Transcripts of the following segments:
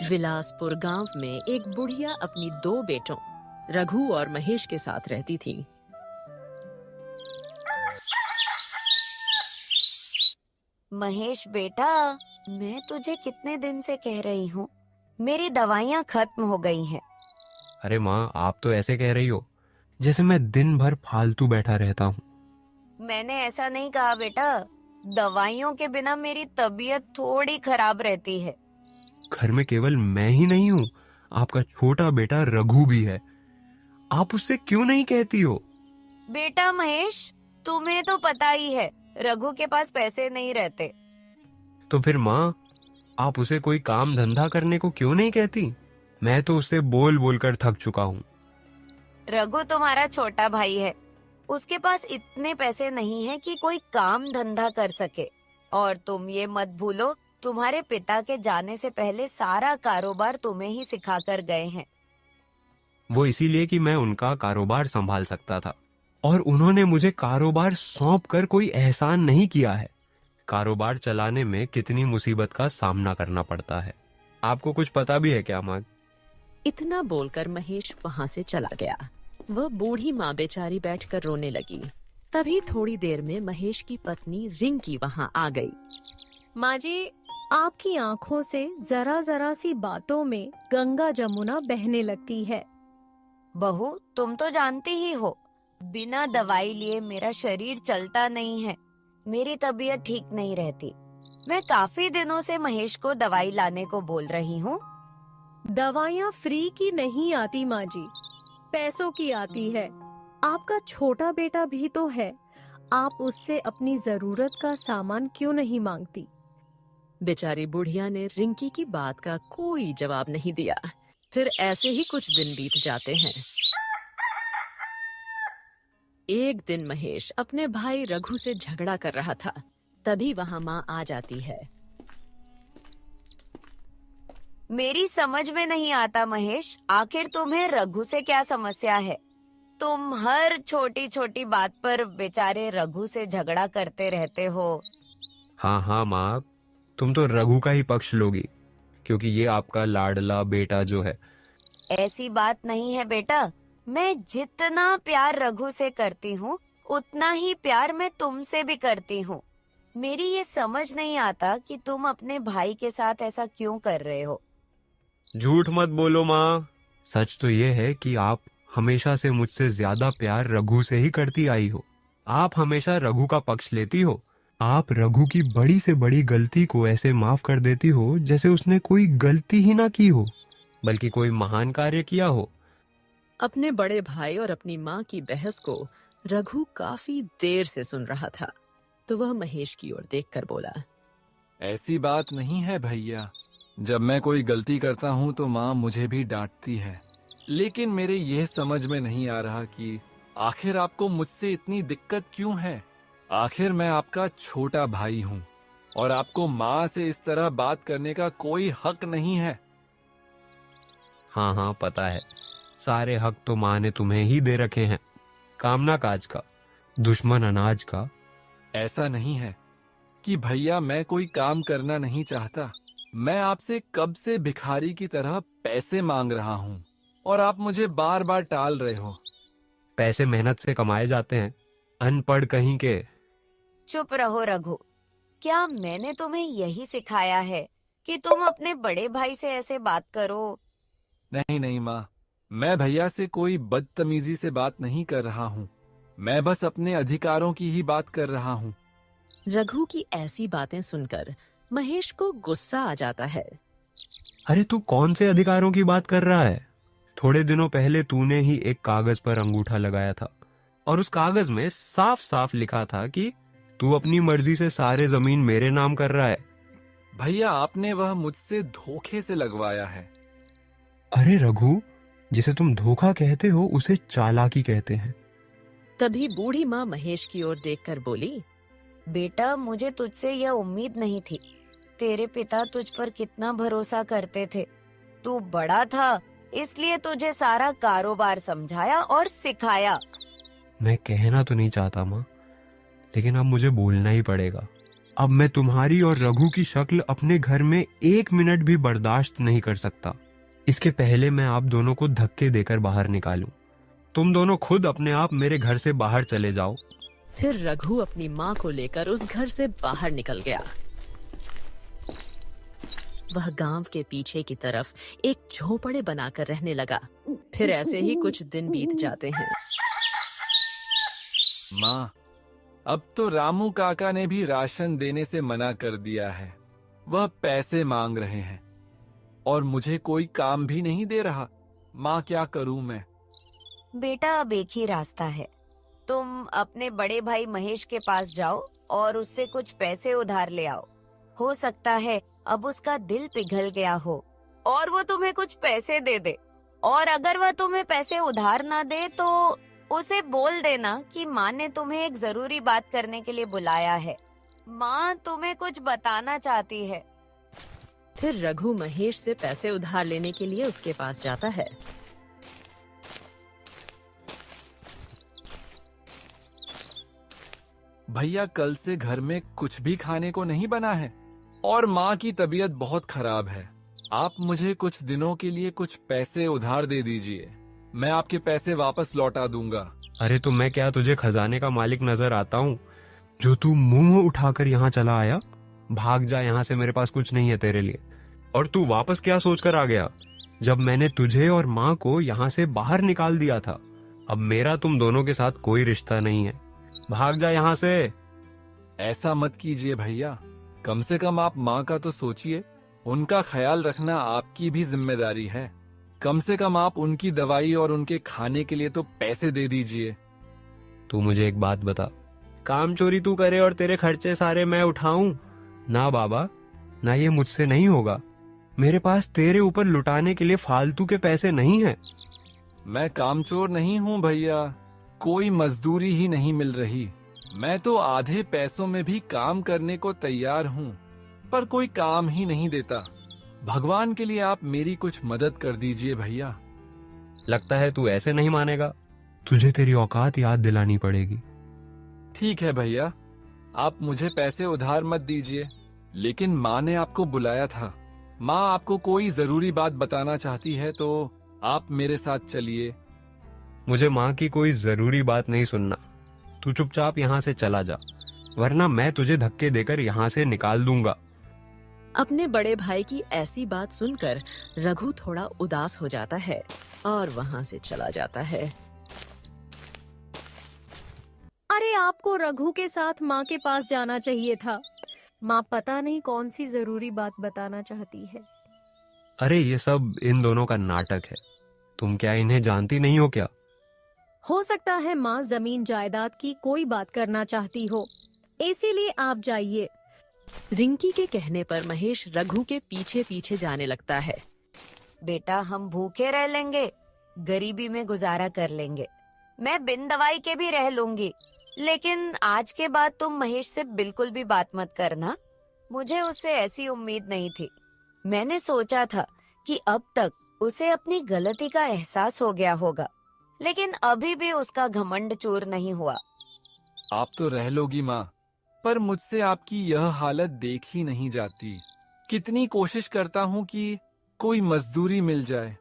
विलासपुर गांव में एक बुढ़िया अपनी दो बेटों रघु और महेश के साथ रहती थी। महेश बेटा, मैं तुझे कितने दिन से कह रही हूँ, मेरी दवाइयाँ खत्म हो गई हैं। अरे माँ, आप तो ऐसे कह रही हो जैसे मैं दिन भर फालतू बैठा रहता हूँ। मैंने ऐसा नहीं कहा बेटा, दवाइयों के बिना मेरी तबीयत थोड़ी खराब रहती है। घर में केवल मैं ही नहीं हूँ, आपका छोटा बेटा रघु भी है। आप उससे क्यों नहीं कहती हो? बेटा महेश, तुम्हें तो पता ही है रघु के पास पैसे नहीं रहते। तो फिर माँ, आप उसे कोई काम धंधा करने को क्यों नहीं कहती? मैं तो उससे बोल बोल कर थक चुका हूँ। रघु तुम्हारा छोटा भाई है, उसके पास इतने पैसे नहीं है कि कोई काम धंधा कर सके। और तुम ये मत भूलो, तुम्हारे पिता के जाने से पहले सारा कारोबार तुम्हें ही सिखा कर गए हैं। वो इसीलिए कि मैं उनका कारोबार संभाल सकता था, और उन्होंने मुझे कारोबार सौंप कर कोई एहसान नहीं किया है। कारोबार चलाने में कितनी मुसीबत का सामना करना पड़ता है, आपको कुछ पता भी है क्या माँ? इतना बोलकर महेश वहां से चला गया। वह बूढ़ी माँ बेचारी बैठकर रोने लगी। तभी थोड़ी देर में महेश की पत्नी रिंकी वहां आ गई। माँ जी, आपकी आंखों से जरा जरा सी बातों में गंगा जमुना बहने लगती है। बहू, तुम तो जानती ही हो, बिना दवाई लिए मेरा शरीर चलता नहीं है। मेरी तबीयत ठीक नहीं रहती। मैं काफी दिनों से महेश को दवाई लाने को बोल रही हूँ। दवाइयाँ फ्री की नहीं आती माँ जी, पैसों की आती है। आपका छोटा बेटा भी तो है, आप उससे अपनी जरूरत का सामान क्यों नहीं मांगती? बेचारी बुढ़िया ने रिंकी की बात का कोई जवाब नहीं दिया। फिर ऐसे ही कुछ दिन बीत जाते हैं। एक दिन महेश अपने भाई रघु से झगड़ा कर रहा था। तभी वहां माँ आ जाती है। मेरी समझ में नहीं आता महेश, आखिर तुम्हें रघु से क्या समस्या है? तुम हर छोटी छोटी बात पर बेचारे रघु से झगड़ा करते रहते हो। हाँ हाँ माँ, तुम तो रघु का ही पक्ष लोगी, क्योंकि ये आपका लाडला बेटा जो है। ऐसी बात नहीं है बेटा, मैं जितना प्यार रघु से करती हूँ उतना ही प्यार मैं तुमसे भी करती हूँ। मेरी ये समझ नहीं आता कि तुम अपने भाई के साथ ऐसा क्यों कर रहे हो। झूठ मत बोलो माँ, सच तो ये है कि आप हमेशा से मुझसे ज्यादा प्यार रघु से ही करती आई हो। आप हमेशा रघु का पक्ष लेती हो। आप रघु की बड़ी से बड़ी गलती को ऐसे माफ कर देती हो जैसे उसने कोई गलती ही ना की हो, बल्कि कोई महान कार्य किया हो। अपने बड़े भाई और अपनी माँ की बहस को रघु काफी देर से सुन रहा था। तो वह महेश की ओर देखकर बोला, ऐसी बात नहीं है भैया, जब मैं कोई गलती करता हूँ तो माँ मुझे भी डांटती है। लेकिन मेरे यह समझ में नहीं आ रहा कि आखिर आपको मुझसे इतनी दिक्कत क्यों है। आखिर मैं आपका छोटा भाई हूँ और आपको माँ से इस तरह बात करने का कोई हक नहीं है। हाँ हाँ, पता है, सारे हक तो माँ ने तुम्हें ही दे रखे हैं। कामना काज का, दुश्मन अनाज का। ऐसा नहीं है कि भैया मैं कोई काम करना नहीं चाहता। मैं आपसे कब से भिखारी की तरह पैसे मांग रहा हूँ और आप मुझे बार बार टाल रहे हो। पैसे मेहनत से कमाए जाते हैं, अनपढ़ कहीं के। चुप रहो रघु, क्या मैंने तुम्हें यही सिखाया है कि तुम अपने बड़े भाई से ऐसे बात करो? नहीं नहीं माँ, मैं भैया से कोई बदतमीजी से बात नहीं कर रहा हूँ। मैं बस अपने अधिकारों की ही बात कर रहा हूँ। रघु की ऐसी बातें सुनकर महेश को गुस्सा आ जाता है। अरे तू कौन से अधिकारों की बात कर रहा है? थोड़े दिनों पहले तूने ही एक कागज पर अंगूठा लगाया था और उस कागज में साफ साफ लिखा था कि तू अपनी मर्जी से सारे जमीन मेरे नाम कर रहा है। भैया आपने वह मुझसे धोखे से लगवाया है। अरे रघु, जिसे तुम धोखा कहते हो उसे चालाकी कहते हैं। तभी बूढ़ी माँ महेश की ओर देखकर बोली, बेटा, मुझे तुझसे यह उम्मीद नहीं थी। तेरे पिता तुझ पर कितना भरोसा करते थे। तू बड़ा था, इसलिए तुझे सारा कारोबार समझाया और सिखाया। मैं कहना तो नहीं चाहता माँ, लेकिन अब मुझे बोलना ही पड़ेगा। अब मैं तुम्हारी और रघु की शक्ल अपने घर में 1 मिनट भी बर्दाश्त नहीं कर सकता। इसके पहले मैं आप दोनों को धक्के देकर बाहर निकालूं। तुम दोनों खुद अपने आप मेरे घर से बाहर चले जाओ। फिर रघु अपनी माँ को लेकर उस घर से बाहर निकल गया। वह गांव के पीछे की तरफ एक झोपड़े बनाकर रहने लगा। फिर ऐसे ही कुछ दिन बीत जाते हैं। माँ, अब तो रामू काका ने भी राशन देने से मना कर दिया है। वह पैसे मांग रहे हैं और मुझे कोई काम भी नहीं दे रहा। माँ, क्या करूँ मैं? बेटा, अब एक ही रास्ता है। तुम अपने बड़े भाई महेश के पास जाओ और उससे कुछ पैसे उधार ले आओ। हो सकता है अब उसका दिल पिघल गया हो और वो तुम्हें कुछ पैसे दे दे। और अगर वह तुम्हें पैसे उधार ना दे तो उसे बोल देना कि माँ ने तुम्हें एक जरूरी बात करने के लिए बुलाया है। माँ तुम्हें कुछ बताना चाहती है। फिर रघु महेश से पैसे उधार लेने के लिए उसके पास जाता है। भैया, कल से घर में कुछ भी खाने को नहीं बना है और माँ की तबीयत बहुत खराब है। आप मुझे कुछ दिनों के लिए कुछ पैसे उधार दे दीजिए। मैं आपके पैसे वापस लौटा दूंगा। अरे तो मैं क्या तुझे खजाने का मालिक नजर आता हूँ जो तू मुंह उठाकर यहाँ चला आया? भाग जा यहाँ से, मेरे पास कुछ नहीं है तेरे लिए। और तू वापस क्या सोचकर आ गया जब मैंने तुझे और माँ को यहाँ से बाहर निकाल दिया था? अब मेरा तुम दोनों के साथ कोई रिश्ता नहीं है। भाग जा यहाँ से। ऐसा मत कीजिए भैया, कम से कम आप माँ का तो सोचिए। उनका ख्याल रखना आपकी भी जिम्मेदारी है। कम से कम आप उनकी दवाई और उनके खाने के लिए तो पैसे दे दीजिए। तू मुझे एक बात बता, काम चोरी तू करे और तेरे खर्चे सारे मैं उठाऊं? ना बाबा, ना, ये मुझसे नहीं होगा। मेरे पास तेरे ऊपर लुटाने के लिए फालतू के पैसे नहीं है। मैं कामचोर नहीं हूँ भैया, कोई मजदूरी ही नहीं मिल रही। मैं तो आधे पैसों में भी काम करने को तैयार हूँ, पर कोई काम ही नहीं देता। भगवान के लिए आप मेरी कुछ मदद कर दीजिए भैया। लगता है तू ऐसे नहीं मानेगा। तुझे तेरी औकात याद दिलानी पड़ेगी। ठीक है भैया, आप मुझे पैसे उधार मत दीजिए, लेकिन माँ ने आपको बुलाया था। माँ आपको कोई जरूरी बात बताना चाहती है, तो आप मेरे साथ चलिए। मुझे माँ की कोई जरूरी बात नहीं सुनना। तू चुपचाप यहाँ से चला जा, वरना मैं तुझे धक्के देकर यहाँ से निकाल दूंगा। अपने बड़े भाई की ऐसी बात सुनकर रघु थोड़ा उदास हो जाता है और वहां से चला जाता है। अरे, आपको रघु के साथ माँ के पास जाना चाहिए था। माँ पता नहीं कौन सी जरूरी बात बताना चाहती है। अरे ये सब इन दोनों का नाटक है। तुम क्या इन्हें जानती नहीं हो क्या? हो सकता है माँ जमीन जायदाद की कोई बात करना चाहती हो, इसीलिए आप जाइए। रिंकी के कहने पर महेश रघु के पीछे पीछे जाने लगता है। बेटा, हम भूखे रह लेंगे, गरीबी में गुजारा कर लेंगे। मैं बिन दवाई के भी रह लूंगी, लेकिन आज के बाद तुम महेश से बिल्कुल भी बात मत करना। मुझे उससे ऐसी उम्मीद नहीं थी। मैंने सोचा था कि अब तक उसे अपनी गलती का एहसास हो गया होगा, लेकिन अभी भी उसका घमंड चूर नहीं हुआ। आप तो रह लोगी माँ, पर मुझसे आपकी यह हालत देख ही नहीं जाती। कितनी कोशिश करता हूँ कि कोई मजदूरी मिल जाए,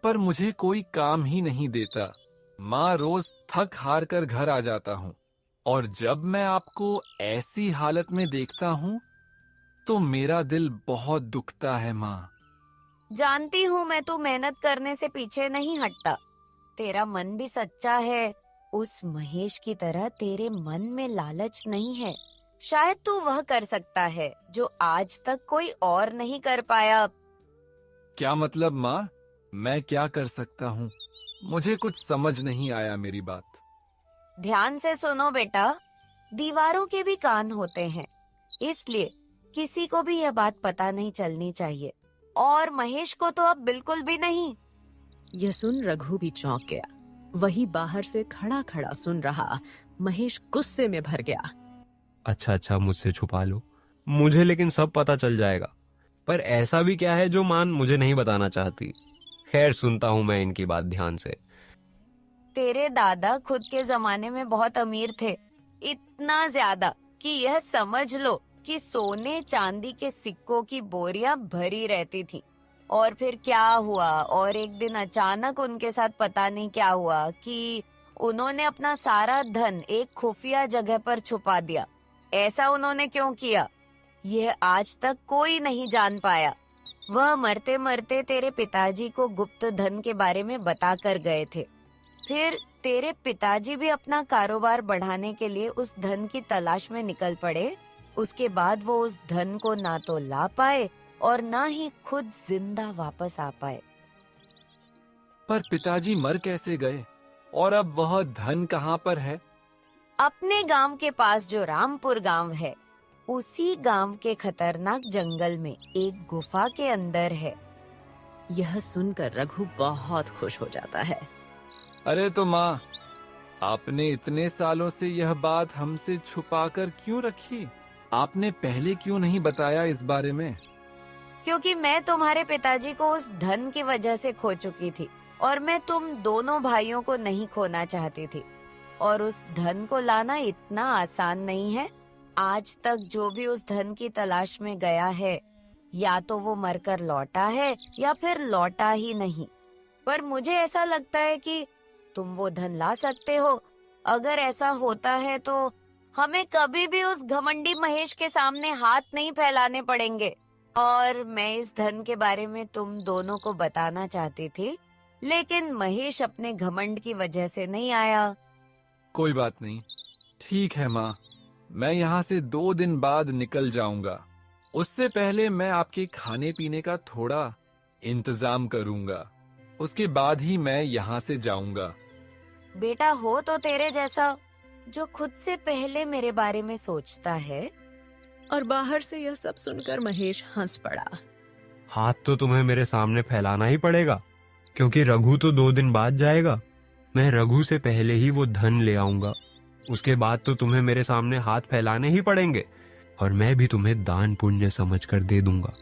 पर मुझे कोई काम ही नहीं देता। माँ, रोज थक हार कर घर आ जाता हूँ और जब मैं आपको ऐसी हालत में देखता हूँ तो मेरा दिल बहुत दुखता है माँ। जानती हूँ मैं, तू मेहनत करने से पीछे नहीं हटता। तेरा मन भी सच्चा है। उस महेश की तरह तेरे मन में लालच नहीं है। शायद तू वह कर सकता है जो आज तक कोई और नहीं कर पाया। क्या मतलब माँ? मैं क्या कर सकता हूँ? मुझे कुछ समझ नहीं आया मेरी बात। ध्यान से सुनो बेटा, दीवारों के भी कान होते हैं, इसलिए किसी को भी यह बात पता नहीं चलनी चाहिए, और महेश को तो अब बिल्कुल भी नहीं। यह सुन रघु भी चौंक गया। वही बाहर से खड़ा खड़ा सुन रहा महेश गुस्से में भर गया। अच्छा, मुझसे छुपा लो, मुझे लेकिन सब पता चल जाएगा। पर ऐसा भी क्या है जो मान मुझे नहीं बताना चाहती? खैर, सुनता हूँ मैं इनकी बात ध्यान से। तेरे दादा खुद के जमाने में बहुत अमीर थे, इतना ज्यादा कि यह समझ लो कि सोने चांदी के सिक्कों की बोरियां भरी रहती थी। और फिर क्या हुआ, और एक दिन अचानक उनके साथ पता नहीं क्या हुआ कि उन्होंने अपना सारा धन एक खुफिया जगह पर छुपा दिया। ऐसा उन्होंने क्यों किया, यह आज तक कोई नहीं जान पाया। वह मरते मरते तेरे पिताजी को गुप्त धन के बारे में बता कर गए थे। फिर तेरे पिताजी भी अपना कारोबार बढ़ाने के लिए उस धन की तलाश में निकल पड़े। उसके बाद वो उस धन को ना तो ला पाए और ना ही खुद जिंदा वापस आ पाए। पर पिताजी मर कैसे गए और अब वह धन कहाँ पर है? अपने गांव के पास जो रामपुर गांव है, उसी गांव के खतरनाक जंगल में एक गुफा के अंदर है। यह सुनकर रघु बहुत खुश हो जाता है। अरे तो माँ, आपने इतने सालों से यह बात हमसे छुपाकर क्यों रखी? आपने पहले क्यों नहीं बताया इस बारे में? क्योंकि मैं तुम्हारे पिताजी को उस धन की वजह से खो चुकी थी और मैं तुम दोनों भाइयों को नहीं खोना चाहती थी। और उस धन को लाना इतना आसान नहीं है। आज तक जो भी उस धन की तलाश में गया है, या तो वो मरकर लौटा है या फिर लौटा ही नहीं। पर मुझे ऐसा लगता है कि तुम वो धन ला सकते हो। अगर ऐसा होता है तो हमें कभी भी उस घमंडी महेश के सामने हाथ नहीं फैलाने पड़ेंगे। और मैं इस धन के बारे में तुम दोनों को बताना चाहती थी, लेकिन महेश अपने घमंड की वजह से नहीं आया। कोई बात नहीं, ठीक है माँ, मैं यहाँ से 2 दिन बाद निकल जाऊंगा। उससे पहले मैं आपके खाने पीने का थोड़ा इंतजाम करूंगा। उसके बाद ही मैं यहाँ से जाऊंगा। बेटा हो तो तेरे जैसा, जो खुद से पहले मेरे बारे में सोचता है। और बाहर से यह सब सुनकर महेश हंस पड़ा। हाथ तो तुम्हें मेरे सामने फैलाना ही पड़ेगा, क्योंकि रघु तो 2 दिन बाद जाएगा। मैं रघु से पहले ही वो धन ले आऊंगा। उसके बाद तो तुम्हें मेरे सामने हाथ फैलाने ही पड़ेंगे, और मैं भी तुम्हें दान पुण्य समझकर दे दूंगा।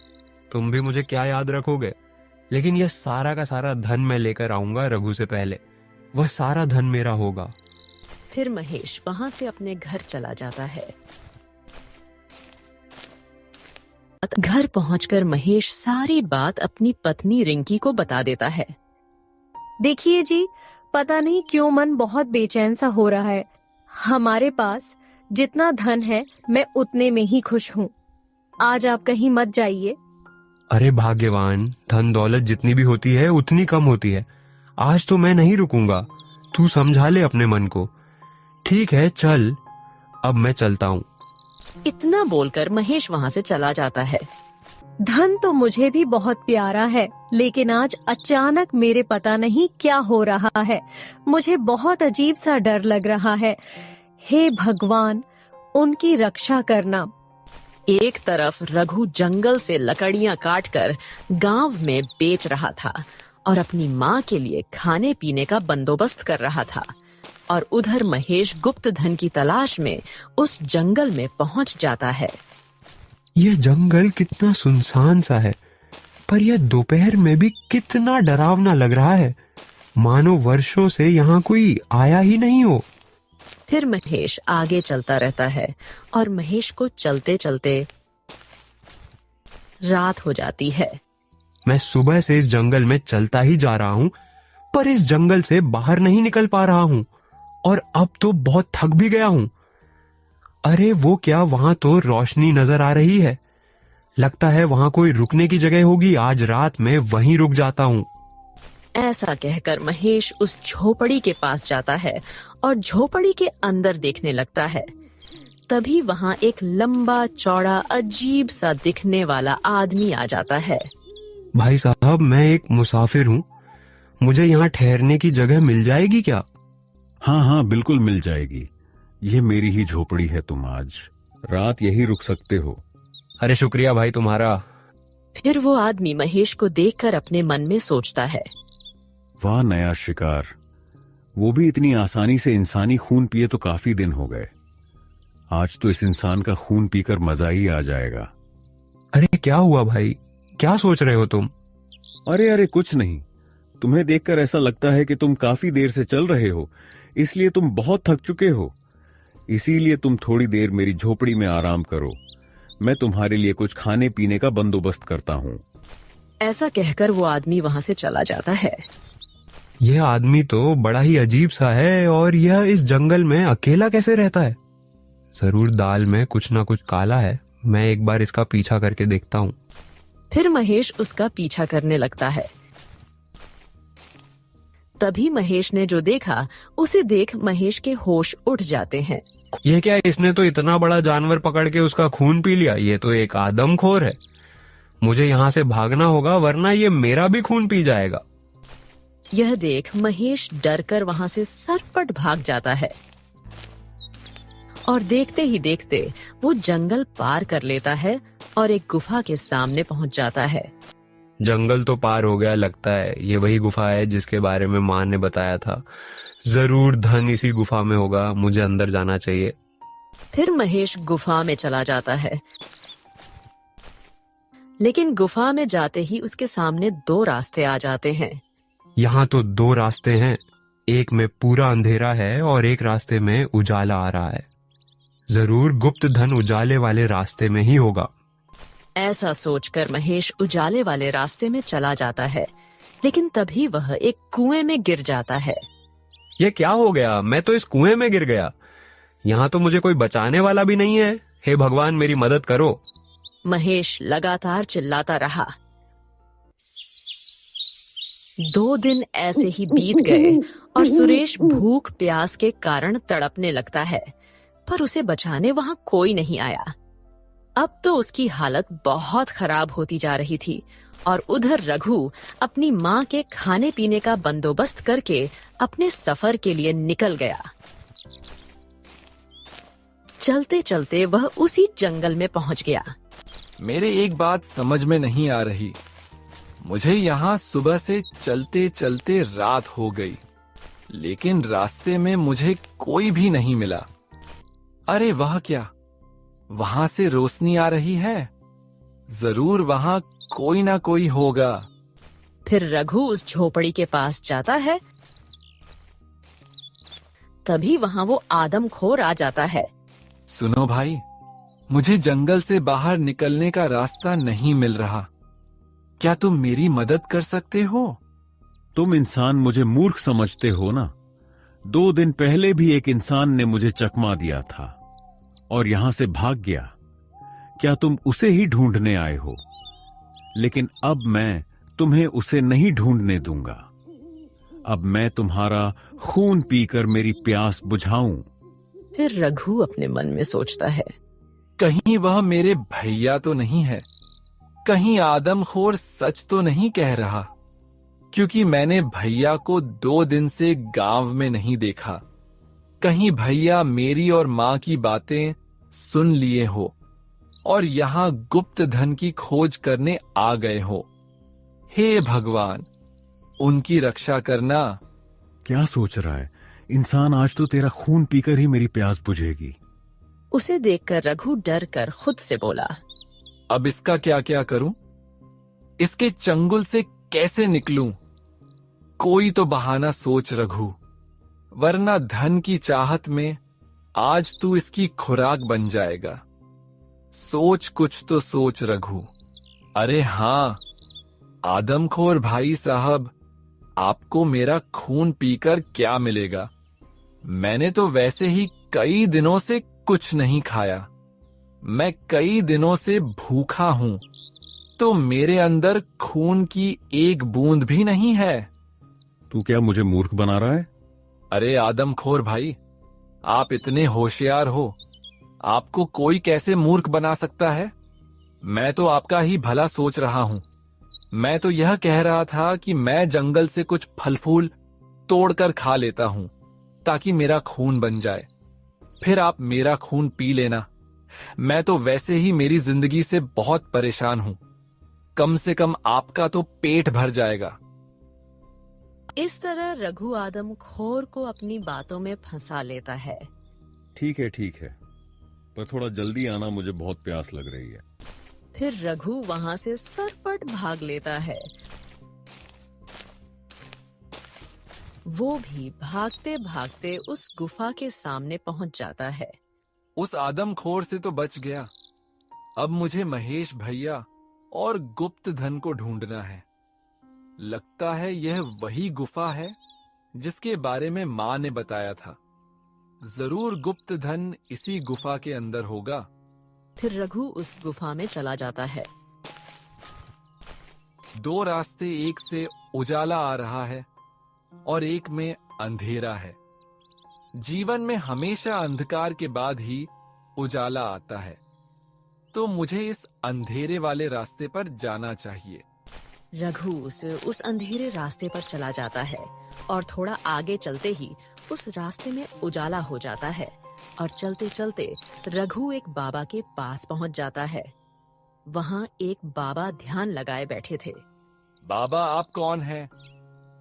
तुम भी मुझे क्या याद रखोगे? लेकिन यह सारा का सारा धन मैं लेकर आऊंगा रघु से पहले। वह सारा धन मेरा होगा। फिर महेश वहां से अपने घर चला जाता है। घर पहुंचकर महेश सारी बात अपनी पत्नी रिंकी को बता देता है। देखिए जी, पता नहीं क्यों मन बहुत बेचैन सा हो रहा है। हमारे पास जितना धन है, मैं उतने में ही खुश हूँ। आज आप कहीं मत जाइए। अरे भाग्यवान, धन दौलत जितनी भी होती है उतनी कम होती है। आज तो मैं नहीं रुकूंगा। तू समझा ले अपने मन को। ठीक है, चल, अब मैं चलता हूँ। इतना बोलकर महेश वहां से चला जाता है। धन तो मुझे भी बहुत प्यारा है, लेकिन आज अचानक मेरे पता नहीं क्या हो रहा है। मुझे बहुत अजीब सा डर लग रहा है। हे भगवान, उनकी रक्षा करना। एक तरफ रघु जंगल से लकड़ियां काटकर गांव में बेच रहा था और अपनी माँ के लिए खाने पीने का बंदोबस्त कर रहा था, और उधर महेश गुप्त धन की तलाश में उस जंगल में पहुंच जाता है। यह जंगल कितना सुनसान सा है, पर यह दोपहर में भी कितना डरावना लग रहा है, मानो वर्षों से यहाँ कोई आया ही नहीं हो। फिर महेश आगे चलता रहता है और महेश को चलते चलते रात हो जाती है। मैं सुबह से इस जंगल में चलता ही जा रहा हूँ, पर इस जंगल से बाहर नहीं निकल पा रहा हूँ, और अब तो बहुत थक भी गया हूँ। अरे वो क्या, वहां तो रोशनी नजर आ रही है। लगता है वहां कोई रुकने की जगह होगी। आज रात में वहीं रुक जाता हूँ। ऐसा कहकर महेश उस झोपड़ी के पास जाता है और झोपड़ी के अंदर देखने लगता है। तभी वहां एक लंबा चौड़ा अजीब सा दिखने वाला आदमी आ जाता है। भाई साहब, मैं एक मुसाफिर हूँ। मुझे यहाँ ठहरने की जगह मिल जाएगी क्या? हाँ हाँ, बिल्कुल मिल जाएगी। ये मेरी ही झोपड़ी है, तुम आज रात यही रुक सकते हो। अरे शुक्रिया भाई तुम्हारा। फिर वो आदमी महेश को देखकर अपने मन में सोचता है, वाह नया शिकार, वो भी इतनी आसानी से इंसानी खून पिए तो काफी दिन हो गए। आज तो इस इंसान का खून पीकर मजा ही आ जाएगा। अरे क्या हुआ भाई, क्या सोच रहे हो तुम? अरे अरे कुछ नहीं, तुम्हें देखकर ऐसा लगता है कि तुम काफी देर से चल रहे हो, इसलिए तुम बहुत थक चुके हो। इसीलिए तुम थोड़ी देर मेरी झोपड़ी में आराम करो। मैं तुम्हारे लिए कुछ खाने पीने का बंदोबस्त करता हूँ। ऐसा कहकर वो आदमी वहां से चला जाता है। यह आदमी तो बड़ा ही अजीब सा है, और यह इस जंगल में अकेला कैसे रहता है? जरूर दाल में कुछ ना कुछ काला है। मैं एक बार इसका पीछा करके देखता हूँ। फिर महेश उसका पीछा करने लगता है। तभी महेश ने जो देखा, उसे देख महेश के होश उड़ जाते हैं। ये क्या, इसने तो इतना बड़ा जानवर पकड़ के उसका खून पी लिया। ये तो एक आदमखोर है। मुझे यहाँ से भागना होगा, वरना ये मेरा भी खून पी जाएगा। यह देख महेश डर कर वहां से सरपट भाग जाता है, और देखते ही देखते वो जंगल पार कर लेता है और एक गुफा के सामने पहुंच जाता है। जंगल तो पार हो गया लगता है। ये वही गुफा है जिसके बारे में माँ ने बताया था। जरूर धन इसी गुफा में होगा। मुझे अंदर जाना चाहिए। फिर महेश गुफा में चला जाता है, लेकिन गुफा में जाते ही उसके सामने दो रास्ते आ जाते हैं। यहाँ तो दो रास्ते हैं। एक में पूरा अंधेरा है और एक रास्ते में उजाला आ रहा है। जरूर गुप्त धन उजाले वाले रास्ते में ही होगा। ऐसा सोचकर महेश उजाले वाले रास्ते में चला जाता है, लेकिन तभी वह एक कुएं में गिर जाता है। ये क्या हो गया? मैं तो इस कुएं में गिर गया। यहाँ तो मुझे कोई बचाने वाला भी नहीं है। हे भगवान, मेरी मदद करो। महेश लगातार चिल्लाता रहा। 2 दिन ऐसे ही बीत गए और सुरेश भूख प्यास के कारण तड़पने लगता है, पर उसे बचाने वहां कोई नहीं आया। अब तो उसकी हालत बहुत खराब होती जा रही थी, और उधर रघु अपनी माँ के खाने पीने का बंदोबस्त करके अपने सफर के लिए निकल गया। चलते चलते वह उसी जंगल में पहुंच गया। मेरे एक बात समझ में नहीं आ रही। मुझे यहाँ सुबह से चलते चलते रात हो गई, लेकिन रास्ते में मुझे कोई भी नहीं मिला। अरे वह क्या, वहां से रोशनी आ रही है। जरूर वहां कोई ना कोई होगा। फिर रघु उस झोपड़ी के पास जाता है। तभी वहां वो आदमखोर आ जाता है। सुनो भाई, मुझे जंगल से बाहर निकलने का रास्ता नहीं मिल रहा। क्या तुम मेरी मदद कर सकते हो? तुम इंसान मुझे मूर्ख समझते हो ना। 2 दिन पहले भी एक इंसान ने मुझे चकमा दिया था और यहां से भाग गया। क्या तुम उसे ही ढूंढने आए हो? लेकिन अब मैं तुम्हें उसे नहीं ढूंढने दूंगा। अब मैं तुम्हारा खून पीकर मेरी प्यास बुझाऊं। फिर रघु अपने मन में सोचता है, कहीं वह मेरे भैया तो नहीं है? कहीं आदमखोर सच तो नहीं कह रहा? क्योंकि मैंने भैया को 2 दिन से गांव में नहीं देखा। कहीं भैया मेरी और माँ की बातें सुन लिए हो और यहाँ गुप्त धन की खोज करने आ गए हो। हे भगवान, उनकी रक्षा करना। क्या सोच रहा है इंसान? आज तो तेरा खून पीकर ही मेरी प्यास बुझेगी। उसे देखकर रघु डर कर खुद से बोला, अब इसका क्या क्या करूं? इसके चंगुल से कैसे निकलूं? कोई तो बहाना सोच रघु, वरना धन की चाहत में आज तू इसकी खुराक बन जाएगा। सोच कुछ तो सोच रघु। अरे हाँ, आदमखोर भाई साहब, आपको मेरा खून पीकर क्या मिलेगा? मैंने तो वैसे ही कई दिनों से कुछ नहीं खाया। मैं कई दिनों से भूखा हूं, तो मेरे अंदर खून की एक बूंद भी नहीं है। तू क्या मुझे मूर्ख बना रहा है? अरे आदमखोर भाई, आप इतने होशियार हो, आपको कोई कैसे मूर्ख बना सकता है? मैं तो आपका ही भला सोच रहा हूं। मैं तो यह कह रहा था कि मैं जंगल से कुछ फल फूल तोड़कर खा लेता हूं ताकि मेरा खून बन जाए। फिर आप मेरा खून पी लेना। मैं तो वैसे ही मेरी जिंदगी से बहुत परेशान हूं। कम से कम आपका तो पेट भर जाएगा। इस तरह रघु आदमखोर को अपनी बातों में फंसा लेता है। ठीक है, पर थोड़ा जल्दी आना, मुझे बहुत प्यास लग रही है। फिर रघु वहां से सरपट भाग लेता है। वो भी भागते भागते उस गुफा के सामने पहुंच जाता है। उस आदमखोर से तो बच गया। अब मुझे महेश भैया और गुप्त धन को ढूंढना है। लगता है यह वही गुफा है जिसके बारे में माँ ने बताया था। जरूर गुप्त धन इसी गुफा के अंदर होगा। फिर रघु उस गुफा में चला जाता है। 2 रास्ते, एक से उजाला आ रहा है और एक में अंधेरा है। जीवन में हमेशा अंधकार के बाद ही उजाला आता है, तो मुझे इस अंधेरे वाले रास्ते पर जाना चाहिए। रघु उस अंधेरे रास्ते पर चला जाता है और थोड़ा आगे चलते ही उस रास्ते में उजाला हो जाता है और चलते चलते रघु एक बाबा के पास पहुंच जाता है। वहां एक बाबा ध्यान लगाए बैठे थे। बाबा, आप कौन हैं?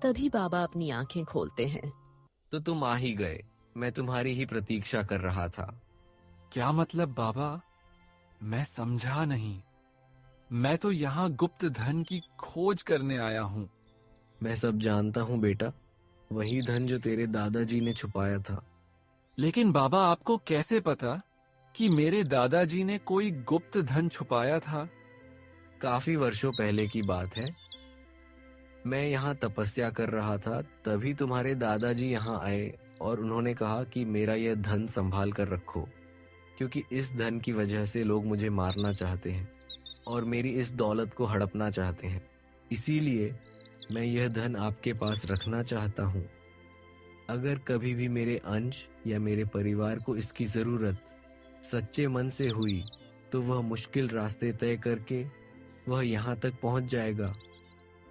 तभी बाबा अपनी आंखें खोलते हैं। तो तुम आ ही गए। मैं तुम्हारी ही प्रतीक्षा कर रहा था। क्या मतलब बाबा? मैं समझा नहीं। मैं तो यहाँ गुप्त धन की खोज करने आया हूँ। मैं सब जानता हूँ बेटा, वही धन जो तेरे दादाजी ने छुपाया था। लेकिन बाबा, आपको कैसे पता कि मेरे दादाजी ने कोई गुप्त धन छुपाया था? काफी वर्षों पहले की बात है। मैं यहाँ तपस्या कर रहा था, तभी तुम्हारे दादाजी यहाँ आए और उन्होंने कहा कि मेरा यह धन संभाल कर रखो, क्योंकि इस धन की वजह से लोग मुझे मारना चाहते हैं और मेरी इस दौलत को हड़पना चाहते हैं। इसीलिए मैं यह धन आपके पास रखना चाहता हूँ। अगर कभी भी मेरे अंश या मेरे परिवार को इसकी जरूरत सच्चे मन से हुई, तो वह मुश्किल रास्ते तय करके वह यहाँ तक पहुँच जाएगा,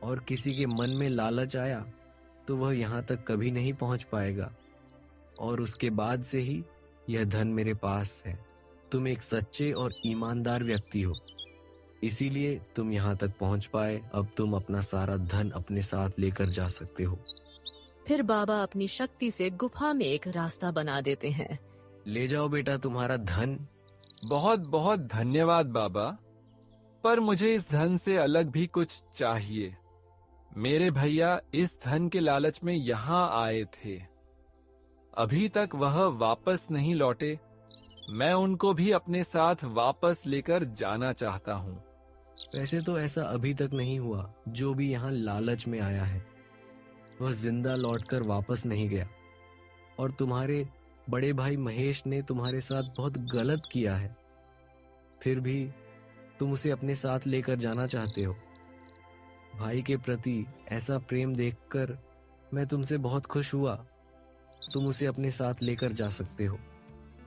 और किसी के मन में लालच आया तो वह यहाँ तक कभी नहीं पहुँच पाएगा, और उसके बाद से ही यह धन मेरे पास है। तुम एक सच्चे और ईमानदार व्यक्ति हो, इसीलिए तुम यहाँ तक पहुँच पाए। अब तुम अपना सारा धन अपने साथ लेकर जा सकते हो। फिर बाबा अपनी शक्ति से गुफा में एक रास्ता बना देते हैं। ले जाओ बेटा तुम्हारा धन। बहुत बहुत धन्यवाद बाबा, पर मुझे इस धन से अलग भी कुछ चाहिए। मेरे भैया इस धन के लालच में यहाँ आए थे, अभी तक वह वापस नहीं लौटे। मैं उनको भी अपने साथ वापस लेकर जाना चाहता हूँ। वैसे तो ऐसा अभी तक नहीं हुआ। जो भी यहाँ लालच में आया है वह जिंदा लौटकर वापस नहीं गया, और तुम्हारे बड़े भाई महेश ने तुम्हारे साथ बहुत गलत किया है, फिर भी तुम उसे अपने साथ लेकर जाना चाहते हो। भाई के प्रति ऐसा प्रेम देखकर मैं तुमसे बहुत खुश हुआ। तुम उसे अपने साथ लेकर जा सकते हो।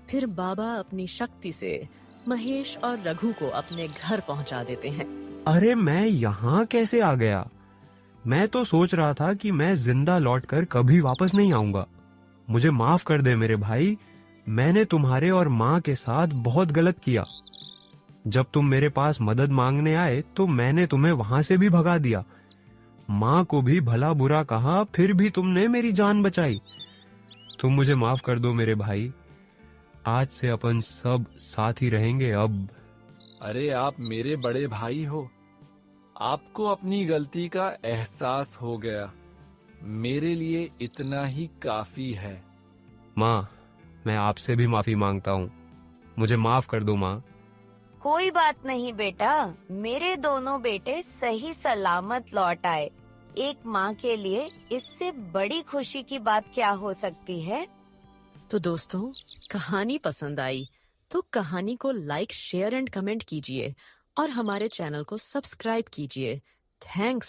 फिर बाबा अपनी शक्ति से महेश और रघु को अपने घर पहुंचा देते हैं। अरे मैं यहाँ कैसे आ गया? मैं तो सोच रहा था कि मैं जिंदा लौटकर कभी वापस नहीं आऊंगा। मुझे माफ कर दे मेरे भाई, मैंने तुम्हारे और माँ के साथ बहुत गलत किया। जब तुम मेरे पास मदद मांगने आए तो मैंने तुम्हें वहां से भी भगा दिया। माँ को भी भला बुरा कहा, फिर भी तुमने मेरी जान बचाई। तुम मुझे माफ कर दो मेरे भाई। आज से अपन सब साथ ही रहेंगे अब। अरे आप मेरे बड़े भाई हो, आपको अपनी गलती का एहसास हो गया। मेरे लिए इतना ही काफी है। माँ, मैं आपसे भी माफी मांगता हूँ। मुझे माफ कर दो माँ। कोई बात नहीं बेटा, मेरे दोनों बेटे सही सलामत लौट आए। एक माँ के लिए इससे बड़ी खुशी की बात क्या हो सकती है। तो दोस्तों, कहानी पसंद आई तो कहानी को लाइक, शेयर एंड कमेंट कीजिए और हमारे चैनल को सब्सक्राइब कीजिए। थैंक्स